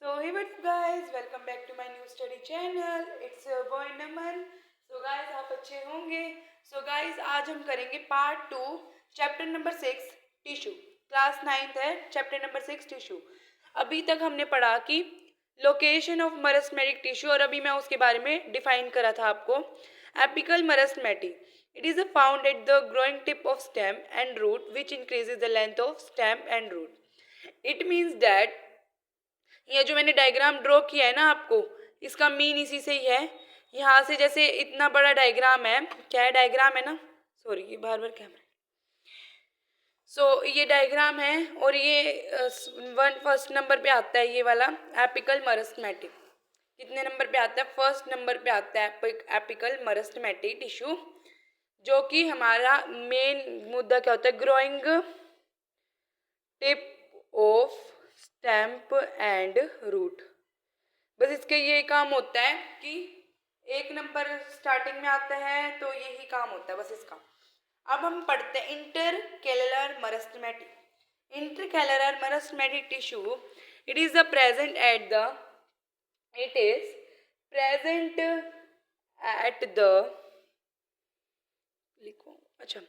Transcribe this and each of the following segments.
So hey what's up guys, welcome back to my new study channel. It's your boy Naman. So guys आप अच्छे होंगे. So guys आज हम करेंगे part 2 chapter number 6 tissue. Class 9th है, chapter number 6 tissue. अभी तक हमने पढ़ा कि लोकेशन ऑफ मरस्मेटिक टिश्यू और अभी मैं उसके बारे में डिफाइन करा था आपको. Apical मरस्मेटी. It is found at the growing tip of stem and root which increases the length of stem and root. It means that ये जो मैंने डायग्राम ड्रॉ किया है ना आपको, इसका मीन इसी से ही है. यहाँ से जैसे इतना बड़ा डायग्राम है, क्या है डायग्राम है ना, सॉरी ये बार बार कैमरा. ये डायग्राम है और ये फर्स्ट नंबर पे आता है ये वाला एपिकल मरस्मेटिक. कितने नंबर पे आता है? फर्स्ट नंबर पे आता है एपिकल मरस्मेटिक टिश्यू, जो कि हमारा मेन मुद्दा क्या होता है? Growing tip of stem and root. बस इसके ये काम होता है कि एक नंबर स्टार्टिंग में आता है, तो यही काम होता है बस इसका. अब हम पढ़ते हैं intercalary meristematic. Intercalary meristematic tissue it is present at the लिखो अच्छा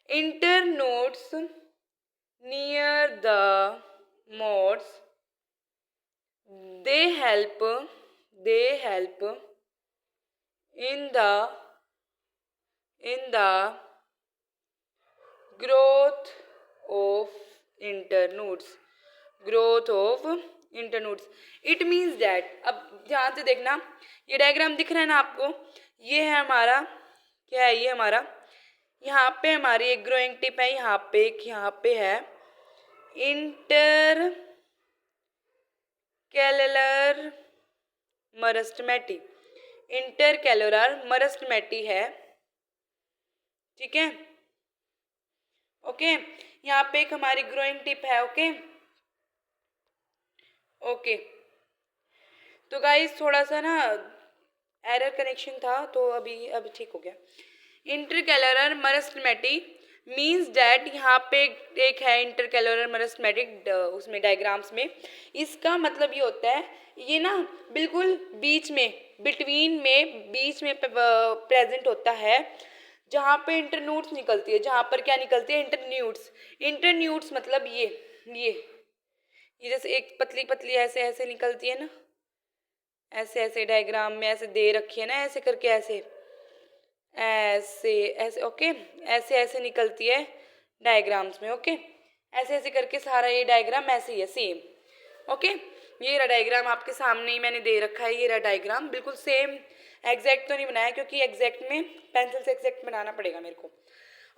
internodes near the modes. They help in the growth of internodes. It means that, अब ध्यान से देखना, ये डायग्राम दिख रहा है ना आपको, ये है हमारा क्या है? ये हमारा यहाँ पे हमारी एक ग्रोइंग टिप है, यहाँ पे है इंटर कैलुलर मरस्मेटी है. ठीक है, ओके. यहाँ पे एक हमारी ग्रोइंग टिप है. ओके. तो गाइस थोड़ा सा ना एरर कनेक्शन था, तो अभी ठीक हो गया. इंटरकैलुलर मरस्मेटी मीन्स डैट, यहाँ पे एक है इंटरकैलुलर मरस्मेटिक उसमें डायग्राम्स में. इसका मतलब ये होता है, ये ना बिल्कुल बीच में प्रेजेंट होता है, जहाँ पे इंटरनोड्स निकलती है. जहाँ पर क्या निकलती है? इंटरन्यूड्स मतलब ये जैसे एक पतली पतली ऐसे ऐसे निकलती है ना, ऐसे डायग्राम में ऐसे दे रखी है ना, ऐसे करके ऐसे ओके, ऐसे निकलती है डायग्राम्स में. ओके, ऐसे करके सारा ये डायग्राम ऐसे ही है सेम. ओके, ये रहा डायग्राम आपके सामने ही मैंने दे रखा है. ये रहा डायग्राम बिल्कुल सेम. एग्जैक्ट तो नहीं बनाया क्योंकि एग्जैक्ट में पेंसिल से एग्जैक्ट बनाना पड़ेगा मेरे को.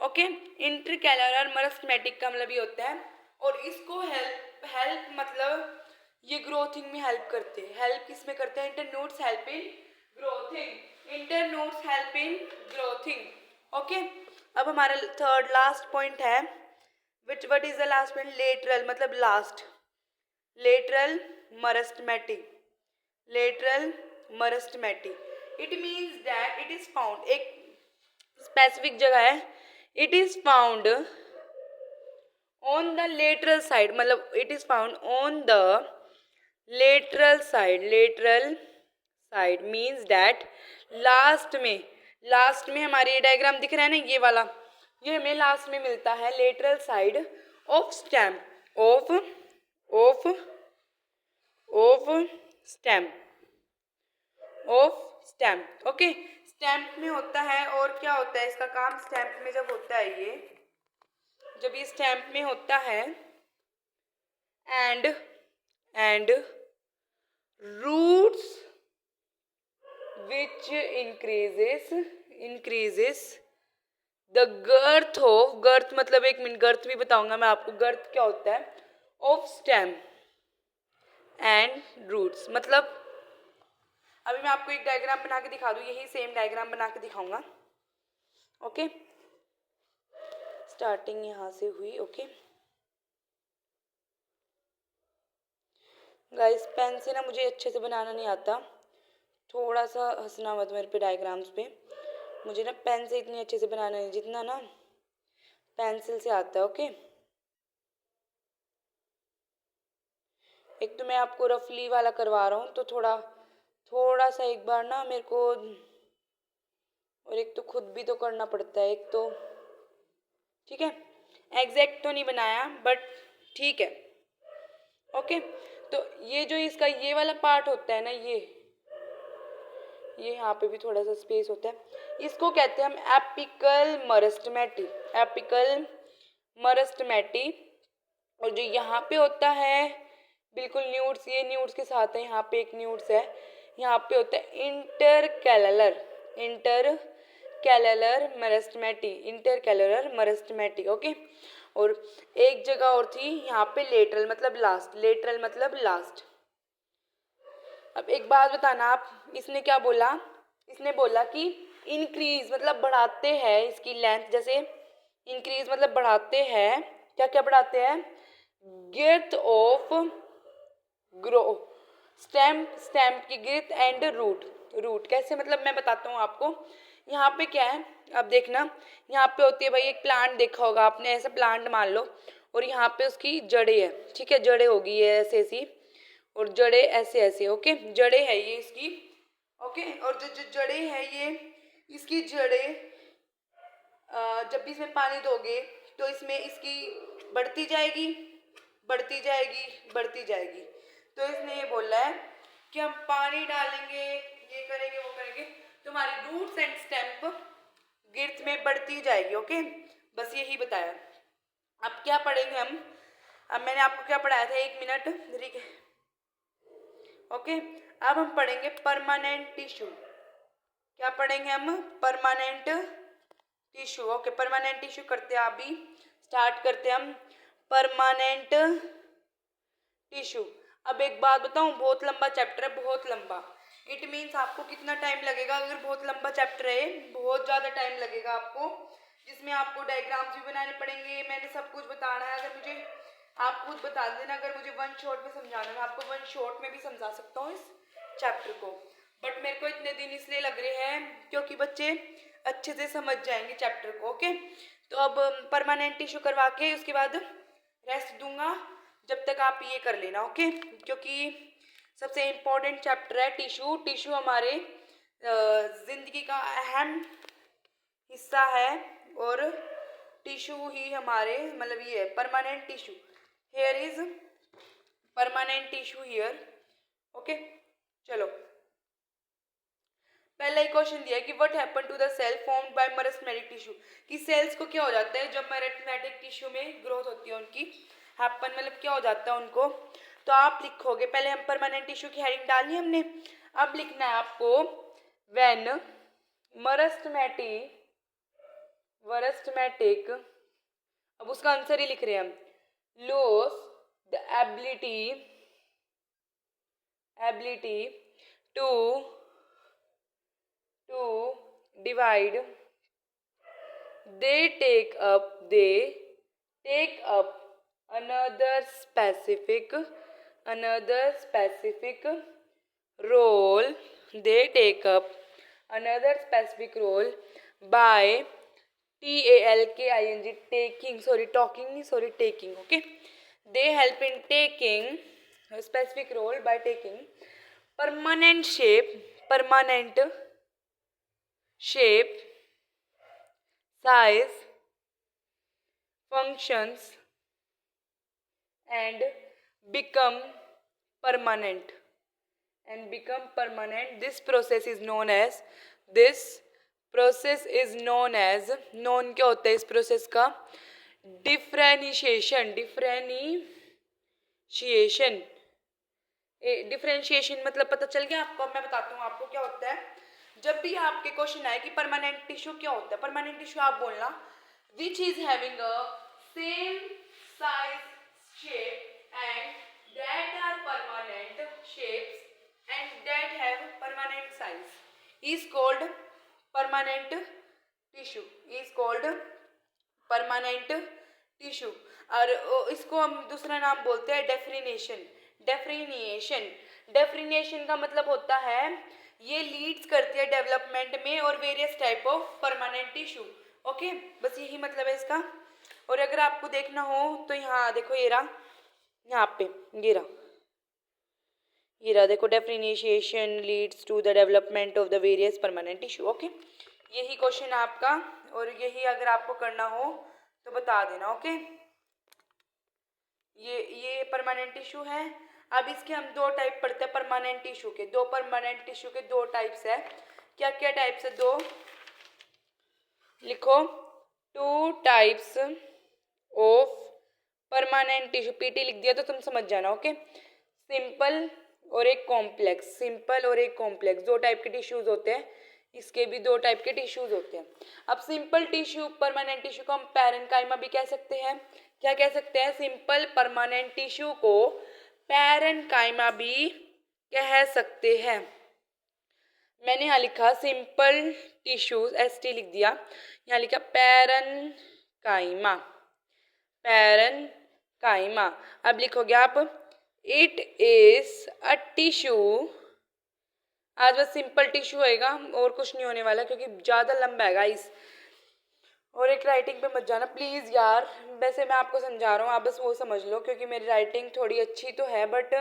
ओके, इंटरकैलुलर मरस्मेटिक का मतलब ये होता है, और इसको हेल्प मतलब ये ग्रोथिंग में हेल्प करते हैं. हेल्प किस में करते हैं? Internodes help in growthing. Okay, अब हमारा थर्ड लास्ट पॉइंट है, what is the last point? Lateral मतलब लास्ट. Lateral meristem. It means that it is found, एक स्पेसिफिक जगह है. It is found on the lateral side, मतलब it is found on the lateral side means that last में हमारे ये diagram दिख रहा है ना, ये वाला, ये हमें लास्ट में मिलता है. Lateral side of stem okay. Stamp में होता है, और क्या होता है इसका काम? स्टैम्प में जब होता है जब ये स्टैम्प में होता है and roots which increases the girth मतलब, एक मिनट, गर्थ भी बताऊंगा मैं आपको. गर्थ क्या होता है? Of stem and roots. मतलब अभी मैं आपको एक डायग्राम बना के दिखा दूं, यही सेम डायग्राम बना के दिखाऊंगा. ओके, स्टार्टिंग यहाँ से हुई. ओके गाइस, पेन से ना मुझे अच्छे से बनाना नहीं आता, थोड़ा सा हंसना मत मेरे पे डायग्राम्स पे. मुझे ना पेन से इतनी अच्छे से बनाना नहीं जितना ना पेंसिल से आता है. ओके, एक तो मैं आपको रफली वाला करवा रहा हूँ, तो थोड़ा सा एक बार ना मेरे को, और एक तो खुद भी तो करना पड़ता है एक तो, ठीक है। एग्जैक्ट तो नहीं बनाया बट ठीक है, ओके। तो ये जो इसका ये वाला पार्ट होता है ना, ये यहाँ पे भी थोड़ा सा स्पेस होता है, इसको कहते हैं हम एपिकल मरस्टमेटी, एपिकल मरस्टमेटी। और जो यहाँ पे होता है बिल्कुल न्यूड्स, ये न्यूड्स के साथ है, यहाँ पे एक न्यूड्स है, यहाँ पे होता है इंटरकैलर, इंटरकैलर मरस्टमेटी, इंटरकैलर मरस्टमेटी, ओके। और एक जगह और थी यहाँ पे लेटरल मतलब लास्ट, लेटरल मतलब लास्ट। अब एक बात बताना आप, इसने क्या बोला, इसने बोला कि इंक्रीज मतलब बढ़ाते हैं इसकी लेंथ, जैसे इंक्रीज मतलब बढ़ाते हैं, क्या क्या बढ़ाते हैं, गिर्थ ऑफ ग्रो, स्टेम की गिर्थ एंड रूट, रूट कैसे मतलब मैं बताता हूँ आपको। यहाँ पे क्या है, अब देखना, यहाँ पे होती है भाई एक प्लांट, देखा होगा आपने, ऐसा प्लांट मान लो, और यहाँ पे उसकी जड़ें है, ठीक है, जड़ें होगी ये ऐसे ऐसी, और जड़ें ऐसे ऐसे, ओके, जड़ें है ये इसकी, ओके। और जो जो जड़ें है ये, इसकी जड़ें जब भी इसमें पानी दोगे तो इसमें इसकी बढ़ती जाएगी, बढ़ती जाएगी, बढ़ती जाएगी। तो इसने ये बोला है कि हम पानी डालेंगे, ये करेंगे, वो करेंगे, तुम्हारी रूट्स एंड स्टेम गिर्थ में बढ़ती जाएगी, ओके। बस यही बताया। अब क्या पढ़ेंगे हम, अब मैंने आपको क्या पढ़ाया था, 1 मिनट, ठीक है, ओके। अब हम पढ़ेंगे परमानेंट टिश्यू, क्या पढ़ेंगे हम, permanent tissue, okay. Permanent tissue करते हैं, अभी स्टार्ट करते हैं हम परमानेंट टिश्यू। अब एक बात बताऊं, बहुत लंबा चैप्टर है, बहुत लंबा, इट मीन्स आपको कितना टाइम लगेगा, अगर बहुत लंबा चैप्टर है, बहुत ज़्यादा टाइम लगेगा आपको, जिसमें आपको डायग्राम्स भी बनाने पड़ेंगे, मैंने सब कुछ बताना है। अगर मुझे, आप खुद बता देना, अगर मुझे 1 शॉट में समझाना है, आपको 1 शॉट में भी समझा सकता हूँ इस चैप्टर को, बट मेरे को इतने दिन इसलिए लग रहे हैं क्योंकि बच्चे अच्छे से समझ जाएंगे चैप्टर को, ओके। तो अब परमानेंट टिश्यू करवा के उसके बाद रेस्ट दूंगा, जब तक आप ये कर लेना, ओके। क्योंकि सबसे इम्पोर्टेंट चैप्टर है टिश्यू, टिश्यू हमारे जिंदगी का अहम हिस्सा है, और टिश्यू ही हमारे मतलब ये है permanent tissue, here is permanent tissue here, okay. चलो, पहला एक क्वेश्चन दिया है कि what happen to the cell formed by meristematic tissue, कि सेल्स को क्या हो जाता है जब मेरिस्टेमेटिक टिश्यू में ग्रोथ होती है उनकी, हैपन मतलब क्या हो जाता है उनको। तो आप लिखोगे, पहले हम परमानेंट टिश्यू की हेडिंग डालनी है हमने, अब लिखना है आपको व्हेन मेरिस्टेमेटिक, अब उसका आंसर ही लिख रहे हैं हम, loss the ability to divide, they take up another specific role, they take up another specific role by taking, okay, they help in taking a specific role by taking permanent shape, size, functions and become permanent. This process is known as known क्या होता है इस process का, differentiation मतलब पता चल गया आपको। अब मैं बताता हूँ आपको क्या होता है, जब भी आपके क्वेश्चन आए कि परमानेंट टिश्यू क्या होता है, परमानेंट टिश्यू आप बोलना which is having a same size shape and that are permanent shapes and that have permanent size is called permanent tissue, और इसको हम दूसरा नाम बोलते हैं डेफिनेशन का मतलब होता है ये लीड्स करती है डेवलपमेंट में और various type of permanent tissue, okay. बस यही मतलब है इसका। और अगर आपको देखना हो तो यहाँ देखो, ये रहा, यहाँ पे ये रहा, ये रहा देखो, differentiation leads to the development of the various permanent tissue. Okay, यही क्वेश्चन आपका, और यही अगर आपको करना हो तो बता देना। ओके, ये परमानेंट टिश्यू है। अब इसके हम दो टाइप पढ़ते हैं परमानेंट टिश्यू के। दो परमानेंट टिश्यू के दो टाइप्स है। क्या क्या टाइप्स है? दो लिखो, two types of permanent tissue. PT लिख दिया तो तुम समझ जाना। ओके, सिंपल और एक कॉम्प्लेक्स। सिंपल और एक कॉम्प्लेक्स, दो टाइप के टिश्यूज होते हैं। इसके भी दो टाइप के टिश्यूज होते हैं। अब सिंपल टिश्यू परमानेंट टिश्यू को हम पैरेन्काइमा भी कह सकते हैं। क्या कह सकते हैं? सिंपल परमानेंट टिश्यू को पैरेन्काइमा भी कह सकते हैं। मैंने यहाँ लिखा सिंपल टिश्यूज, ST लिख दिया। यहाँ लिखा पैरेन्काइमा, पैरेन्काइमा। अब लिखोगे आप, इट इज अ टिश्यू। आज बस सिंपल टिश्यू होएगा और कुछ नहीं होने वाला, क्योंकि ज़्यादा लंबा है गाइस। और एक राइटिंग पे मत जाना प्लीज़ यार। वैसे मैं आपको समझा रहा हूँ, आप बस वो समझ लो, क्योंकि मेरी राइटिंग थोड़ी अच्छी तो है, बट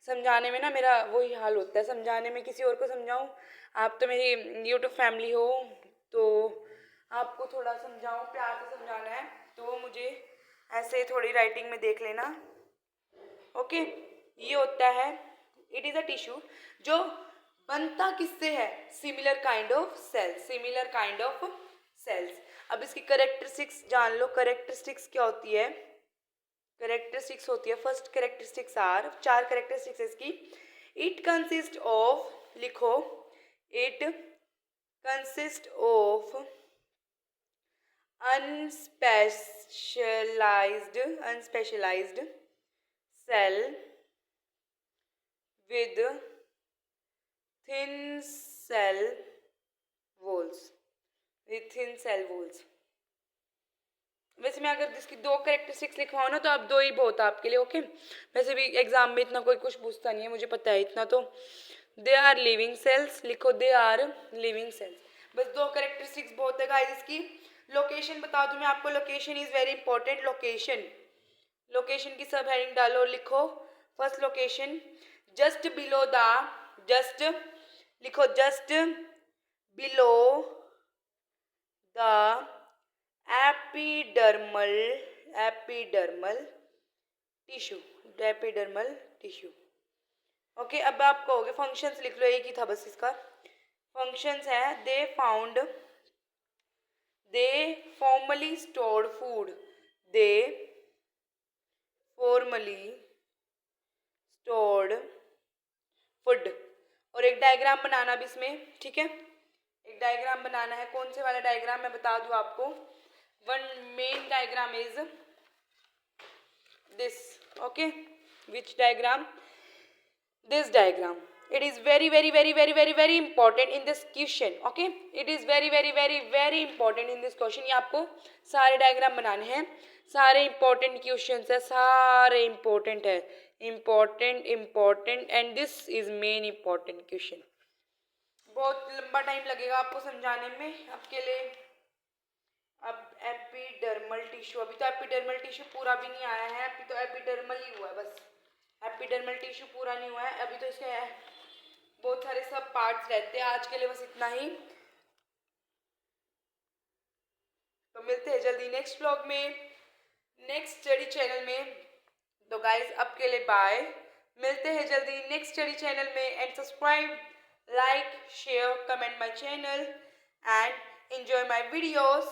समझाने में ना मेरा वही हाल होता है। समझाने में किसी और को समझाऊँ, आप तो मेरी यूट्यूब फैमिली हो, तो आपको थोड़ा समझाऊँ, प्यार से समझाना है, तो मुझे ऐसे थोड़ी राइटिंग में देख लेना। ओके, ये होता है, इट इज़ अ टिश्यू जो बनता किससे है? Similar kind of cells, similar kind of cells. अब इसकी करेक्टरिस्टिक्स जान लो। करेक्टरिस्टिक्स क्या होती है? करेक्टरिस्टिक्स होती है, फर्स्ट करेक्टरिस्टिक्स आर, चार करेक्टरिस्टिक्स इसकी। इट कंसिस्ट ऑफ, लिखो, it consist of unspecialised cell with thin cell walls, with thin cell walls। वैसे मैं अगर इसकी दो करेक्टरिस्टिक्स लिखवाऊँ ना, तो अब दो ही बहुत आपके लिए। ओके, वैसे भी एग्जाम में इतना कोई कुछ पूछता नहीं है, मुझे पता है इतना तो। दे आर लिविंग सेल्स, लिखो, दे आर लिविंग सेल्स। बस दो करेक्टरिस्टिक्स बहुत है गाइस। इसकी लोकेशन बता दूं मैं आपको, location is very important. Location, location की सब हेडिंग डालो और लिखो, first location just below the, just लिखो, just below the epidermal, epidermal tissue, epidermal tissue. Okay, अब आप कहोगे फंक्शंस लिख लो, एक ही था बस इसका। फंक्शंस है, they found, they formally stored food, they formally stored food. और एक डायग्राम बनाना भी इसमें, ठीक है, एक डायग्राम बनाना है। कौन से वाला डायग्राम मैं बता दूं आपको। One main diagram is this. Okay, which diagram? This diagram. It is very important in this question. Okay, it is very important in this question। ये आपको सारे डायग्राम बनाने हैं, सारे important questions है, सारे important है, important and this is main important question। बहुत लंबा टाइम लगेगा आपको समझाने में आपके लिए। अब एपिडर्मल टिश्यू, अभी तो एपिडर्मल टिश्यू पूरा भी नहीं आया है, अभी तो एपिडर्मल ही हुआ है बस। एपिडर्मल टिश्यू पूरा नहीं हुआ है अभी, तो इसके बहुत सारे सब पार्ट्स रहते हैं। आज के लिए बस इतना ही, तो मिलते हैं जल्दी नेक्स्ट व्लॉग में, नेक्स्ट स्टडी चैनल में। तो गाइज अब के लिए बाय, मिलते हैं जल्दी नेक्स्ट स्टडी चैनल में। And subscribe, like, share, comment my channel and enjoy my videos।